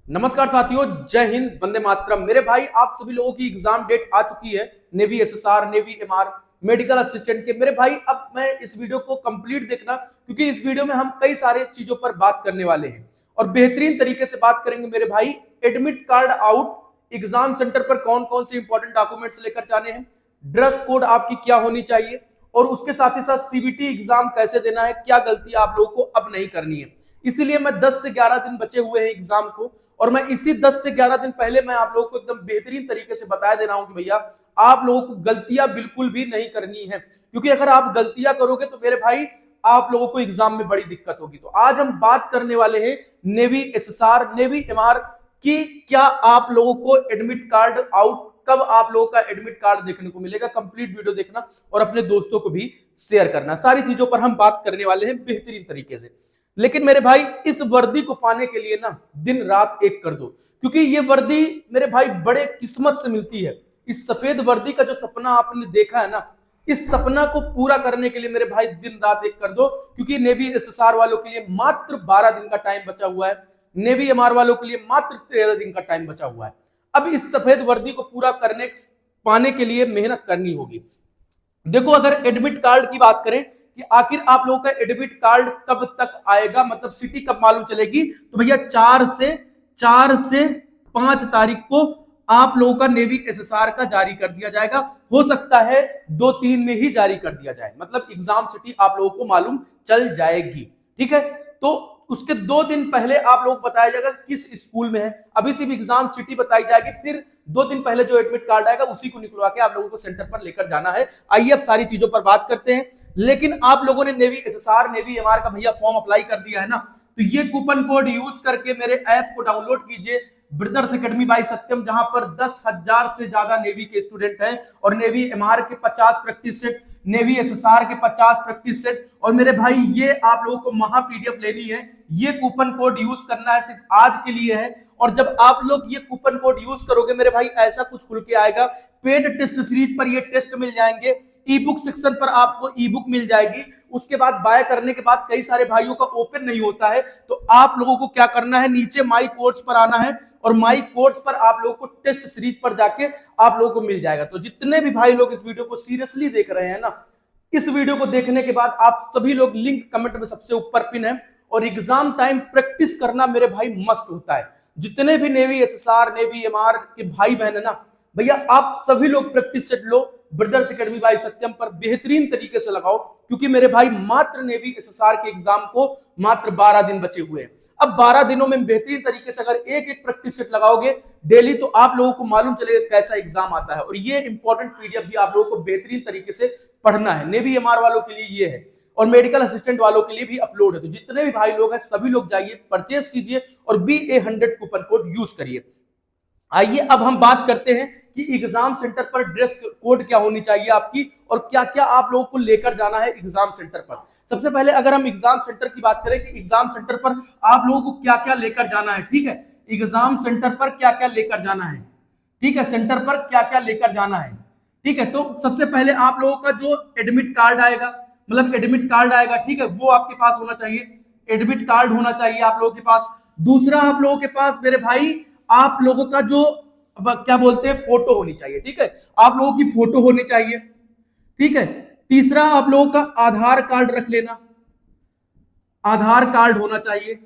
नमस्कार साथियों, जय हिंद, वंदे मातरम। मेरे भाई, आप सभी लोगों की एग्जाम डेट आ चुकी है। Navy SSR, navy MR, medical assistant के। मेरे भाई, अब मैं इस वीडियो को कंप्लीट देखना, क्योंकि इस वीडियो में हम कई सारे चीजों पर बात करने वाले हैं और बेहतरीन तरीके से बात करेंगे। मेरे भाई, admit card out, exam centre पर कौन कौन से इंपॉर्टेंट डॉक्यूमेंट्स लेकर जाने हैं, ड्रेस कोड आपकी क्या होनी चाहिए, और उसके साथ ही साथ सीबीटी एग्जाम कैसे देना है, क्या गलती आप लोगों को अब नहीं करनी है। इसीलिए मैं 10 से 11 दिन बचे हुए हैं एग्जाम को, और मैं इसी 10 से 11 दिन पहले मैं आप लोगों को एकदम बेहतरीन तरीके से बता दे रहा हूं कि भैया, आप लोगों को गलतियां बिल्कुल भी नहीं करनी है, क्योंकि अगर आप गलतियां करोगे तो मेरे भाई आप लोगों को एग्जाम में बड़ी दिक्कत होगी। तो आज हम बात करने वाले हैं नेवी एसएसआर, नेवी एमआर की। क्या आप लोगों को एडमिट कार्ड आउट, कब आप लोगों का एडमिट कार्ड देखने को मिलेगा, कंप्लीट वीडियो देखना और अपने दोस्तों को भी शेयर करना। सारी चीजों पर हम बात करने वाले हैं बेहतरीन तरीके से। लेकिन मेरे भाई, इस वर्दी को पाने के लिए ना दिन रात एक कर दो, क्योंकि ये वर्दी मेरे भाई बड़े किस्मत से मिलती है। इस सफेद वर्दी का जो सपना आपने देखा है ना, इस सपना को पूरा करने के लिए मेरे भाई दिन रात एक कर दो, क्योंकि नेवी एसएसआर वालों के लिए मात्र 12 दिन का टाइम बचा हुआ है, नेवी एमआर वालों के लिए मात्र 13 दिन का टाइम बचा हुआ है। अब इस सफेद वर्दी को पूरा करने पाने के लिए मेहनत करनी होगी। देखो, अगर एडमिट कार्ड की बात करें कि आखिर आप लोगों का एडमिट कार्ड कब तक आएगा, मतलब सिटी कब मालूम चलेगी, तो भैया 4 से 5 तारीख को आप लोगों का नेवी एसएसआर का जारी कर दिया जाएगा। हो सकता है 2-3 में ही जारी कर दिया जाए, मतलब एग्जाम सिटी आप लोगों को मालूम चल जाएगी। ठीक है, तो उसके 2 दिन पहले आप लोग बताया जाएगा किस स्कूल में है। अभी सिर्फ एग्जाम सिटी बताई जाएगी, फिर 2 दिन पहले जो एडमिट कार्ड आएगा उसी को निकलवा के आप लोगों को सेंटर पर लेकर जाना है। आइए अब सारी चीजों पर बात करते हैं। लेकिन आप लोगों ने नेवी एसएसआर, नेवी एमआर का भैया फॉर्म अप्लाई कर दिया है ना, तो ये कूपन कोड यूज करके मेरे ऐप को डाउनलोड कीजिए, ब्रदर्स एकेडमी बाय सत्यम, जहां पर 10,000 से ज्यादा नेवी के स्टूडेंट हैं और नेवी एमआर के 50 प्रैक्टिस सेट, नेवी एसएसआर के 50 प्रैक्टिस सेट। और मेरे भाई, ये आप लोगों को महा पीडीएफ लेनी है, ये कूपन कोड यूज करना है, सिर्फ आज के लिए है। और जब आप लोग ये कूपन कोड यूज करोगे मेरे भाई, ऐसा कुछ खुल के आएगा, पेड टेस्ट सीरीज पर ये टेस्ट मिल जाएंगे, ई बुक सेक्शन पर आपको ई बुक मिल जाएगी। उसके बाद बाय करने के बाद कई सारे भाइयों का ओपन नहीं होता है, तो आप लोगों को क्या करना है, नीचे माई कोर्स पर आना है और माई कोर्स पर आप लोगों को टेस्ट सीरीज पर जाके आप लोगों को मिल जाएगा। तो जितने भी भाई लोग इस वीडियो को सीरियसली देख रहे हैं ना, इस वीडियो को देखने के बाद आप सभी लोग, लिंक कमेंट में सबसे ऊपर पिन है, और एग्जाम टाइम प्रैक्टिस करना मेरे भाई मस्ट होता है। जितने भी नेवी एसएसआर, नेवी एमआर के भाई बहन है ना भैया, आप सभी लोग प्रैक्टिस सेट लो, ब्रदर्स एकेडमी बाय सत्यम पर बेहतरीन तरीके से लगाओ, क्योंकि मेरे भाई मात्र नेवी एसएसआर के एग्जाम को मात्र 12 दिन बचे हुए हैं। अब 12 दिनों में बेहतरीन तरीके से अगर एक एक प्रैक्टिस सेट लगाओगे डेली, तो आप लोगों को मालूम चलेगा कैसा एग्जाम आता है। और ये इंपॉर्टेंट पीडीएफ भी आप लोगों को बेहतरीन तरीके से पढ़ना है। नेवी एमआर वालों के लिए ये है, और मेडिकल असिस्टेंट वालों के लिए भी अपलोड है। तो जितने भी भाई लोग हैं सभी लोग जाइए, परचेस कीजिए और BA100 कूपन कोड यूज करिए। आइए अब हम बात करते हैं कि एग्जाम सेंटर पर ड्रेस कोड क्या होनी चाहिए आपकी, और क्या क्या आप लोगों को लेकर जाना है एग्जाम सेंटर पर। सबसे पहले अगर हम एग्जाम सेंटर की बात करें कि एग्जाम सेंटर पर आप लोगों को क्या क्या लेकर जाना है, ठीक है, एग्जाम सेंटर पर क्या क्या लेकर जाना है, ठीक है, सेंटर पर क्या क्या लेकर जाना है, ठीक है। तो सबसे पहले आप लोगों का जो एडमिट कार्ड आएगा, मतलब एडमिट कार्ड आएगा, ठीक है, वो आपके पास होना चाहिए, एडमिट कार्ड होना चाहिए आप लोगों के पास। दूसरा, आप लोगों के पास मेरे भाई, आप लोगों का जो क्या बोलते हैं, फोटो होनी चाहिए, ठीक है, आप लोगों की फोटो होनी चाहिए, ठीक है। तीसरा, आप लोगों का आधार कार्ड रख लेना, आधार कार्ड होना चाहिए,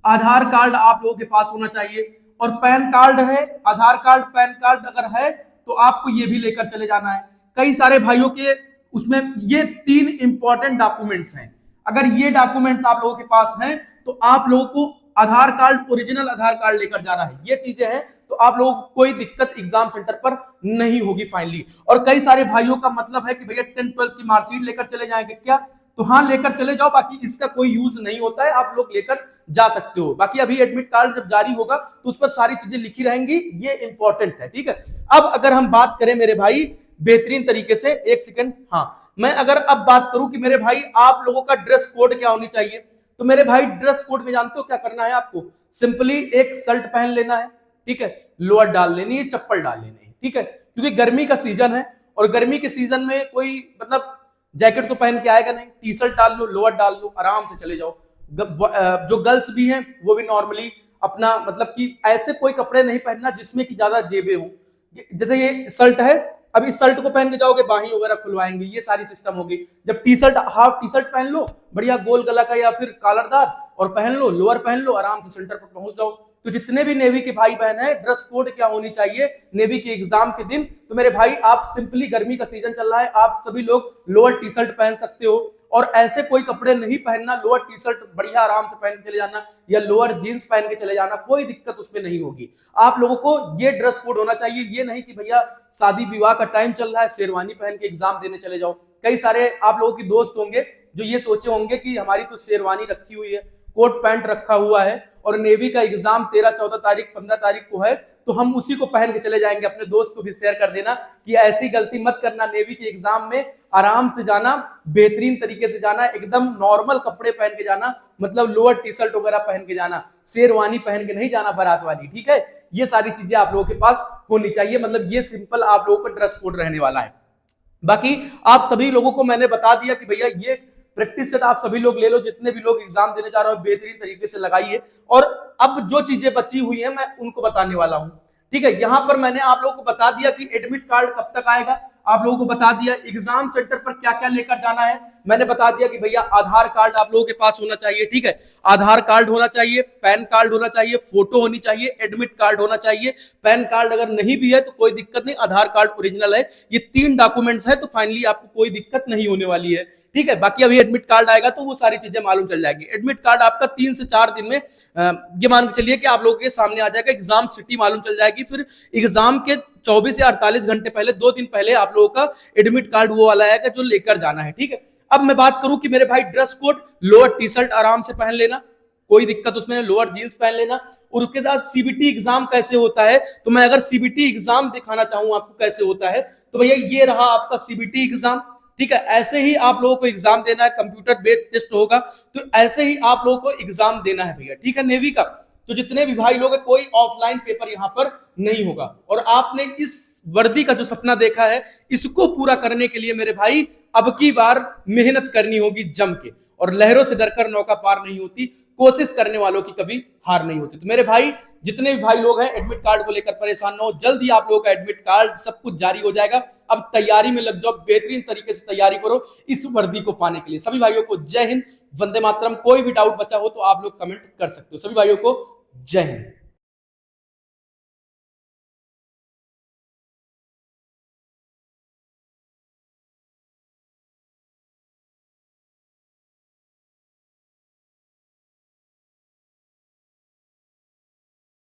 आधार कार्ड आप लोगों के पास होना चाहिए। और पैन कार्ड है, आधार कार्ड, पैन कार्ड अगर है तो आपको ये भी लेकर चले जाना है। कई सारे भाइयों के उसमें ये 3 इंपॉर्टेंट डॉक्यूमेंट्स हैं। अगर ये डॉक्यूमेंट्स आप लोगों के पास हैं तो आप लोगों को आधार कार्ड, ओरिजिनल आधार कार्ड लेकर जाना है। ये चीजें हैं तो आप लोगों को कोई दिक्कत एग्जाम सेंटर पर नहीं होगी फाइनली। और कई सारे भाइयों का मतलब है कि भैया 10th-12th की मार्कशीट लेकर चले जाएंगे क्या, तो हाँ, लेकर चले जाओ, बाकी इसका कोई यूज नहीं होता है, आप लोग लेकर जा सकते हो। बाकी अभी एडमिट कार्ड जब जारी होगा तो उस पर सारी चीजें लिखी रहेंगी, ये इंपॉर्टेंट है, ठीक है। अब अगर हम बात करें मेरे भाई बेहतरीन तरीके से, एक सेकंड, हाँ, मैं अगर अब बात करूं कि मेरे भाई आप लोगों का ड्रेस कोड क्या होनी चाहिए, तो मेरे भाई ड्रेस कोड में जानते हो क्या करना है आपको, सिंपली एक शर्ट पहन लेना है, ठीक है, लोअर डाल लेनी है, चप्पल डाल लेनी है, ठीक है, क्योंकि गर्मी का सीजन है और गर्मी के सीजन में कोई मतलब जैकेट तो पहन के आएगा नहीं, टी शर्ट डाल लो, लोअर डाल लो, आराम से चले जाओ। जो गर्ल्स भी हैं वो भी नॉर्मली अपना मतलब कि ऐसे कोई कपड़े नहीं पहनना जिसमें कि ज्यादा जेबें हो। जैसे ये शर्ट है, अब इस शर्ट को पहन के जाओगे बाही वगैरह खुलवाएंगे, ये सारी सिस्टम होगी। जब T shirt, half T shirt पहन लो बढ़िया गोल गला का या फिर कॉलरदार, और पहन लो लोअर पहन लो, आराम से सेंटर पर पहुंच जाओ। तो जितने भी नेवी के भाई बहन है, ड्रेस कोड क्या होनी चाहिए नेवी के एग्जाम के दिन, तो मेरे भाई आप सिंपली, गर्मी का सीजन चल रहा है, आप सभी लोग लोअर टी शर्ट पहन सकते हो, और ऐसे कोई कपड़े नहीं पहनना, लोअर टी शर्ट बढ़िया आराम से पहन के चले जाना या लोअर जींस पहन के चले जाना, कोई दिक्कत उसमें नहीं होगी। आप लोगों को ये ड्रेस कोड होना चाहिए, ये नहीं कि भैया शादी विवाह का टाइम चल रहा है शेरवानी पहन के एग्जाम देने चले जाओ। कई सारे आप लोगों के दोस्त होंगे जो ये सोचे होंगे कि हमारी तो शेरवानी रखी हुई है, कोट पैंट रखा हुआ है, और नेवी का एग्जाम 13, 14 तारीख, 15 तारीख को है, तो हम उसी को पहन के चले जाएंगे। अपने दोस्त को भी शेयर कर देना कि ऐसी गलती मत करना, नेवी के एग्जाम में आराम से जाना, बेहतरीन तरीके से जाना, एकदम नॉर्मल कपड़े पहन के जाना, मतलब लोअर टी शर्ट वगैरह पहन के जाना, शेरवानी पहन के नहीं जाना बारात वाली, ठीक है। ये सारी चीजें आप लोगों के पास होनी चाहिए, मतलब ये सिंपल आप लोगों का ड्रेस कोड रहने वाला है। बाकी आप सभी लोगों को मैंने बता दिया कि भैया ये प्रैक्टिस सेट आप सभी लोग ले लो, जितने भी लोग एग्जाम देने जा रहे हो बेहतरीन तरीके से लगाइए। और अब जो चीजें बची हुई है मैं उनको बताने वाला हूं, ठीक है। यहां पर मैंने आप लोगों को बता दिया कि एडमिट कार्ड कब तक आएगा, आप लोगों को बता दिया एग्जाम सेंटर पर क्या क्या लेकर जाना है, मैंने बता दिया कि भैया आधार कार्ड आप लोगों के पास होना चाहिए, ठीक है। आधार कार्ड होना चाहिए, पैन कार्ड होना चाहिए, फोटो होनी चाहिए, एडमिट कार्ड होना चाहिए। पैन कार्ड अगर नहीं भी है तो कोई दिक्कत नहीं, आधार कार्ड ओरिजिनल है, ये 3 डॉक्यूमेंट्स है तो फाइनली आपको कोई दिक्कत नहीं होने वाली है, ठीक है। बाकी अभी एडमिट कार्ड आएगा तो वो सारी चीजें मालूम चल जाएगी। एडमिट कार्ड आपका 3 से 4 दिन में ये मान के चलिए कि आप लोगों के सामने आ जाएगा, एग्जाम सिटी मालूम चल जाएगी, फिर एग्जाम के 24 या 48 घंटे पहले, 2 दिन पहले आप लोगों का एडमिट कार्ड वो वाला आएगा जो लेकर जाना है, ठीक है। अब मैं बात करूं कि मेरे भाई dress code, lower T shirt आराम से पहन लेना, कोई दिक्कत उसमें नहीं, लोअर जींस पहन लेना। और उसके साथ सीबीटी एग्जाम कैसे होता है, तो मैं अगर सीबीटी एग्जाम दिखाना चाहूं आपको कैसे होता है, तो भैया ये रहा आपका सीबीटी एग्जाम, ठीक है। ऐसे ही आप लोगों को एग्जाम देना है, कंप्यूटर बेस्ड टेस्ट होगा, तो ऐसे ही आप लोगों को एग्जाम देना है भैया, ठीक है, नेवी का। तो जितने भी भाई लोग हैं, कोई ऑफलाइन पेपर यहां पर नहीं होगा। और आपने इस वर्दी का जो सपना देखा है, इसको पूरा करने के लिए मेरे भाई अब की बार मेहनत करनी होगी जम के, और लहरों से डरकर नौका पार नहीं होती, कोशिश करने वालों की कभी हार नहीं होती। तो मेरे भाई जितने भी भाई लोग हैं, एडमिट कार्ड को लेकर परेशान ना हो, जल्द ही आप लोगों का एडमिट कार्ड सब कुछ जारी हो जाएगा। अब तैयारी में लग जाओ, बेहतरीन तरीके से तैयारी करो इस वर्दी को पाने के लिए। सभी भाइयों को जय हिंद, वंदे मातरम। कोई भी डाउट बचा हो तो आप लोग कमेंट कर सकते हो। सभी भाइयों को जय हिंद।